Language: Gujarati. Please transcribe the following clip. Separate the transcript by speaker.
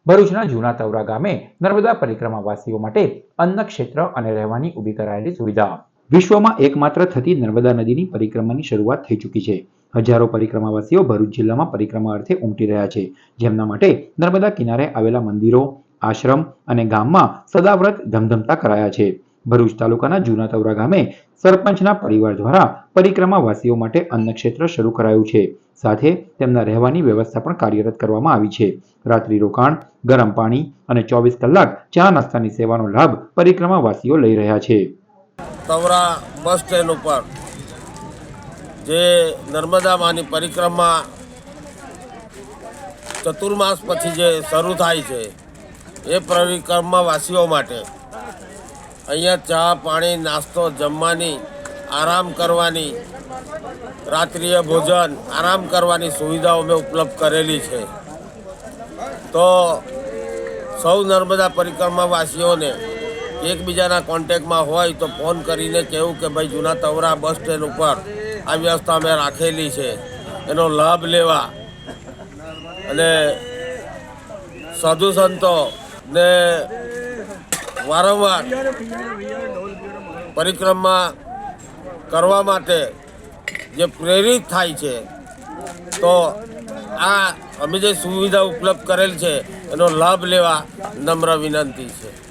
Speaker 1: ભરૂચના જૂના તવરા ગામે નર્મદા પરિક્રમાવાસીઓ માટે અન્ન ક્ષેત્ર અને રહેવાની ઊભી કરાયેલી સુવિધા. વિશ્વમાં એકમાત્ર થતી નર્મદા નદીની પરિક્રમાની શરૂઆત થઈ ચૂકી છે. હજારો પરિક્રમાવાસીઓ ભરૂચ જિલ્લામાં પરિક્રમા અર્થે ઉમટી રહ્યા છે, જેમના માટે નર્મદા કિનારે આવેલા મંદિરો, આશ્રમ અને ગામમાં સદાવ્રત ધમધમતા કરાયા છે. ભરૂચ તાલુકાના જૂના તવરા ગામે સરપંચના પરિવાર દ્વારા પરિક્રમાવાસીઓ માટે અન્ન ક્ષેત્ર શરૂ કરાયું છે. સાથે તેમના રહેવાની વ્યવસ્થા પણ કાર્યરત કરવામાં આવી છે. રાત્રિ રોકાણ, ગરમ પાણી અને 24 કલાક ચા નાસ્તાની સેવાનો લાભ પરિક્રમાવાસીઓ લઈ રહ્યા છે.
Speaker 2: તવરા બસ સ્ટેન્ડ ઉપર જે નર્મદા માની પરિક્રમા ચતુર્માસ પછી જે શરૂ થાય છે એ પરિક્રમાવાસીઓ માટે અહીંયા ચા પાણી નાસ્તો જમવાની, આરામ કરવાની, રાત્રિય ભોજન આરામ કરવાની સુવિધાઓ મેં ઉપલબ્ધ કરેલી છે. તો સૌ નર્મદા પરિક્રમાવાસીઓને એકબીજાના કોન્ટેક્ટમાં હોય તો ફોન કરીને કહેવું કે ભાઈ જૂના તવરા બસ સ્ટેન્ડ ઉપર આ વ્યવસ્થા અમે રાખેલી છે, એનો લાભ લેવા. અને સાધુ સંતો ને વારંવાર પરિક્રમા કરવા માટે જે પ્રેરિત થાય છે, તો આ અમે જે સુવિધા ઉપલબ્ધ કરેલ છે એનો લાભ લેવા નમ્ર વિનંતી છે.